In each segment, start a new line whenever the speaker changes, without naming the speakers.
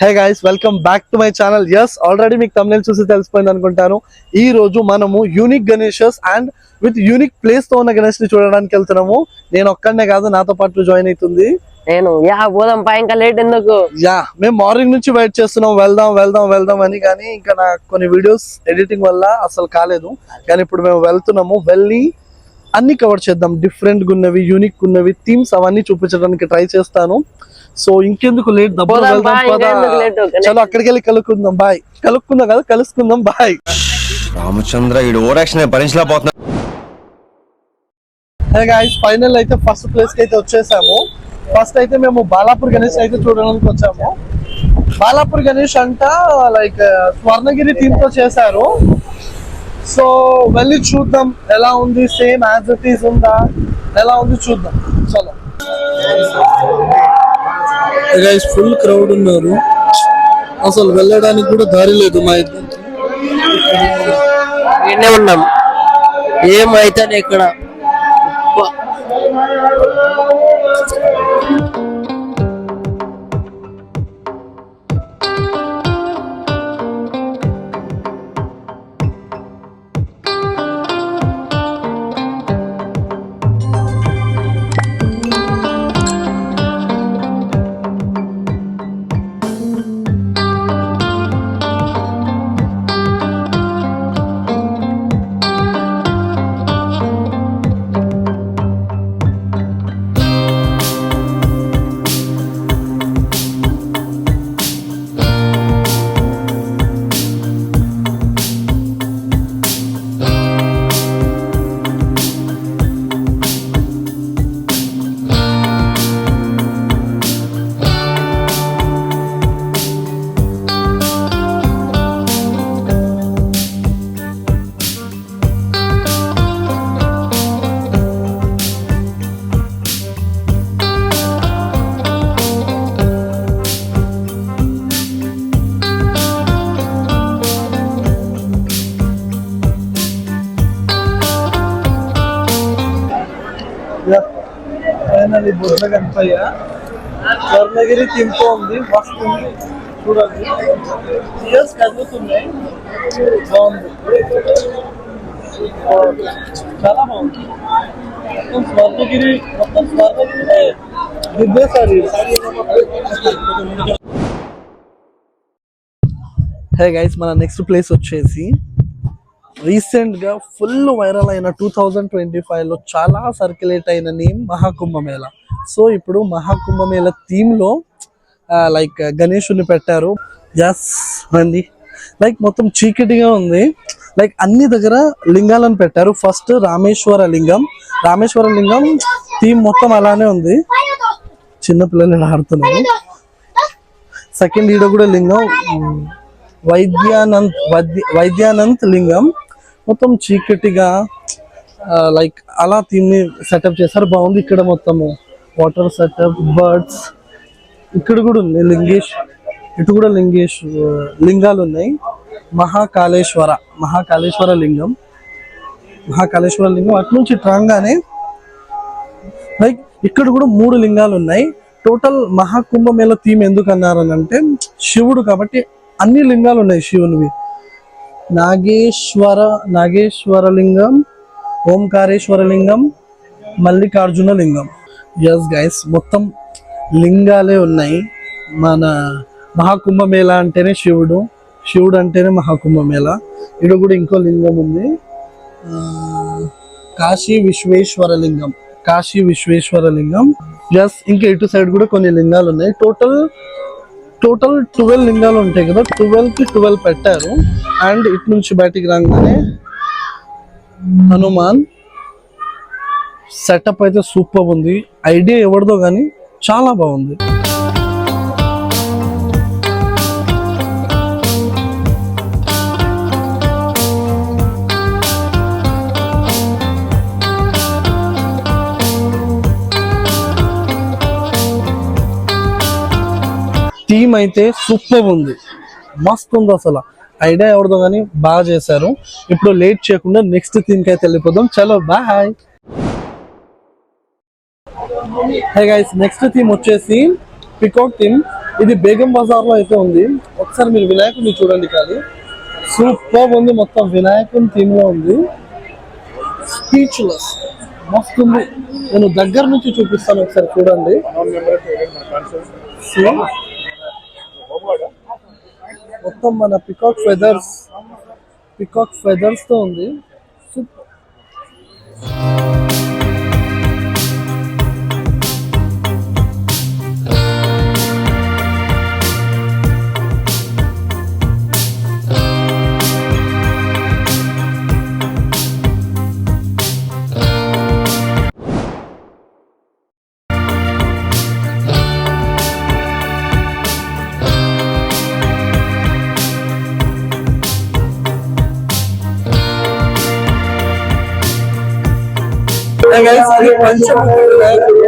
Hey guys, welcome back to my channel. Yes, already మీకు thumbnail చూసి తెలిసిపోయింది అనుకుంటాను. ఈ రోజు మనము unique Ganeshas and with unique place తో ఉన్న గణేష్ ని చూడడానికి వెళ్తున్నాము. నేను ఒక్కడనే కాదు, నాతో పాటు జాయిన్ అవుతుంది.
నేను పోదాం పా, ఇంకా లేట్ ఎందుకు?
మేము మార్నింగ్ నుంచి వెయిట్ చేస్తున్నాం, వెళ్దాం వెళ్దాం వెళ్దాం అని. కానీ ఇంకా నాకు కొన్ని వీడియోస్ ఎడిటింగ్ వల్ల అసలు కాలేదు. కానీ ఇప్పుడు మేము వెళ్తున్నాము, వెళ్ళి అన్ని కవర్ చేద్దాం. డిఫరెంట్ గా ఉన్నవి, యూనిక్ ఉన్నవి, థీమ్స్ అవన్నీ చూపించడానికి ట్రై చేస్తాను. సో ఇంకెందుకు లేట్, దబ్బున వెళ్దాం పదా. చలో అక్కడికి వెళ్ళి కలుసుకుందాం. బాయ్. కలుసుకుందాం కదా, కలుసుకుందాం. బాయ్.
రామచంద్ర ఈడు ఓరాక్షన్ భరించలేకపోతున్నా.
హే గైస్, ఫైనల్ అయితే ఫస్ట్ ప్లేస్ కి అయితే వచ్చేసాము. ఫస్ట్ అయితే మేము బాలాపూర్ గణేష్ అయితే చూడడానికి వచ్చాము. బాలాపూర్ గణేష్ అంట లైక్ స్వర్ణగిరి థీమ్ తో చేశారు. సో వెళ్ళి చూద్దాం ఎలా ఉంది, సేమ్ యాజ్ ఇట్ ఈస్ ఉందా, ఎలా ఉంది చూద్దాం. చలో గైస్, ఫుల్ క్రౌడ్ ఉన్నారు, అసలు వెళ్ళడానికి కూడా దారి లేదు. మా ఇద్దరికి
ఉన్నాం, ఏమైతే ఇక్కడ
ఫైనల్ బుద్ధ కనిపయ్య స్వర్ణగిరి తింటూ ఉంది. మస్తు ఉంది, చూడండి. ఇయర్స్ కదులుతున్నాయి, బాగుంది, చాలా బాగుంది. మొత్తం స్వర్ణగిరి దిద్దేశారు. హే గైస్, మన నెక్స్ట్ ప్లేస్ వచ్చేసి రీసెంట్ గా ఫుల్ వైరల్ అయిన 2025 లో చాలా సర్క్యులేట్ అయిన నేమ్ మహాకుంభమేళ. సో ఇప్పుడు మహాకుంభమేళ థీమ్ లో లైక్ గణేషుని పెట్టారు. ఎస్ అండి, లైక్ మొత్తం చీకటిగా ఉంది. లైక్ అన్ని దగ్గర లింగాలను పెట్టారు. ఫస్ట్ రామేశ్వర లింగం థీమ్ మొత్తం అలానే ఉంది. చిన్నపిల్లలు ఆడుతున్నారు. సెకండ్ ఈడ కూడా లింగం వైద్యానంద్ లింగం, మొత్తం చీకటిగా లైక్ అలా థీమ్ ని సెటప్ చేశారు. బాగుంది. ఇక్కడ మొత్తము వాటర్ సెటప్, బర్డ్స్, ఇక్కడ కూడా ఉంది లింగేష్, ఇటు కూడా లింగాలు ఉన్నాయి. మహాకాళేశ్వర లింగం అటు నుంచి రాగానే లైక్ ఇక్కడ కూడా 3 లింగాలు ఉన్నాయి. టోటల్ మహాకుంభమేళ థీమ్ ఎందుకు అన్నారని అంటే శివుడు కాబట్టి అన్ని లింగాలు ఉన్నాయి శివునివి. నాగేశ్వర లింగం, ఓంకారేశ్వర లింగం, మల్లికార్జున లింగం. ఎస్ గైస్, మొత్తం లింగాలే ఉన్నాయి. మన మహాకుంభమేళ అంటేనే శివుడు అంటేనే మహాకుంభమేళ. ఇక్కడ కూడా ఇంకో లింగం ఉంది, కాశీ విశ్వేశ్వర లింగం. ఎస్, ఇంకా ఇటు సైడ్ కూడా కొన్ని లింగాలు ఉన్నాయి. టోటల్ 12 లింగాలు ఉంటాయి కదా, 12కి 12 పెట్టారు. అండ్ ఇటు నుంచి బయటికి రాగానే హనుమాన్ సెటప్ అయితే సూపర్ ఉంది. ఐడియా ఎవరిదో కానీ చాలా బాగుంది. థీమ్ అయితే సూపర్ ఉంది, మస్తు ఉంది. అసలు ఐడియా ఎవరిదో కానీ బాగా చేశారు. ఇప్పుడు లేట్ చేయకుండా నెక్స్ట్ థీమ్ కి అయితే వెళ్ళిపోదాం. చలో bye. Hey guys, next theme వచ్చేసి పికాక్ థీమ్. ఇది బేగం బజార్ లో అయితే ఉంది. ఒకసారి మీరు వినాయకుడిని చూడండి. కానీ సూపర్ ఉంది, మొత్తం వినాయకుని థీమ్ లో ఉంది. స్పీచ్లెస్, మస్తు ఉంది. నేను దగ్గర నుంచి చూపిస్తాను, ఒకసారి చూడండి. See? మొత్తం మన పికాక్ ఫెదర్స్ తో ఉంది. సూపర్. ఇది పంచముఖి వినాయకుడు.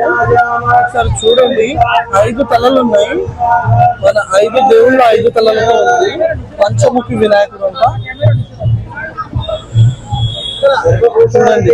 ఒకసారి చూడండి, 5 తలలు ఉన్నాయి. మన 5 దేవుళ్ళు 5 తలలుగా ఉంది. పంచముఖి వినాయకుడు అంట. చూడండి.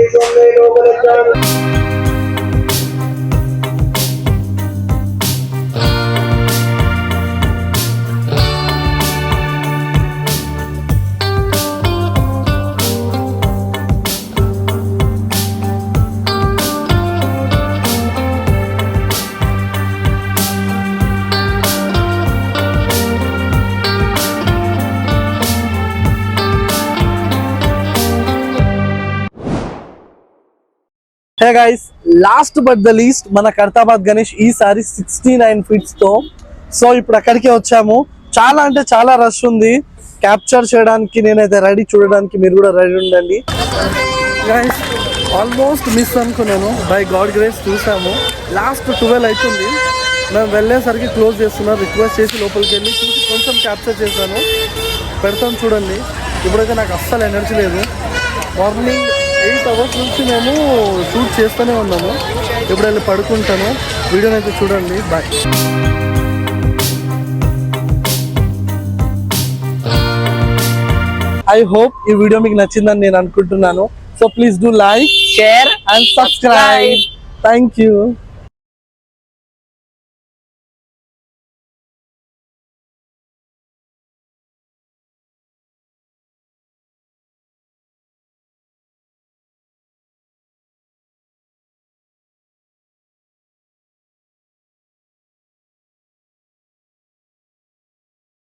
Hey guys, last but the least మన కర్తాబాద్ గణేష్ ఈసారి 69 ఫీట్స్ తో. సో ఇప్పుడు అక్కడికే వచ్చాము. చాలా అంటే చాలా రష్ ఉంది. క్యాప్చర్ చేయడానికి నేనైతే రెడీ, చూడడానికి మీరు కూడా రెడీ ఉండండి. గైస్ ఆల్మోస్ట్ మిస్ అనుకున్నాను. బై గాడ్ గ్రేస్ చూసాము. లాస్ట్ 12 అవుతుంది. మేము వెళ్ళేసరికి క్లోజ్ చేస్తున్నారు. రిక్వెస్ట్ చేసి లోపలికి వెళ్ళి చూసి కొంచెం క్యాప్చర్ చేశాను. పెడతాం చూడండి. ఇప్పుడైతే నాకు అస్సలు ఎనర్జీ లేదు. మార్నింగ్ 8 అవర్స్ నుంచి మేము షూట్ చేస్తూనే ఉన్నాము. ఇప్పుడు వెళ్ళి పడుకుంటాను. వీడియోని అయితే చూడండి. బాయ్. ఐ హోప్ ఈ వీడియో మీకు నచ్చిందని నేను అనుకుంటున్నాను. So please do like,
share
and subscribe. Thank you.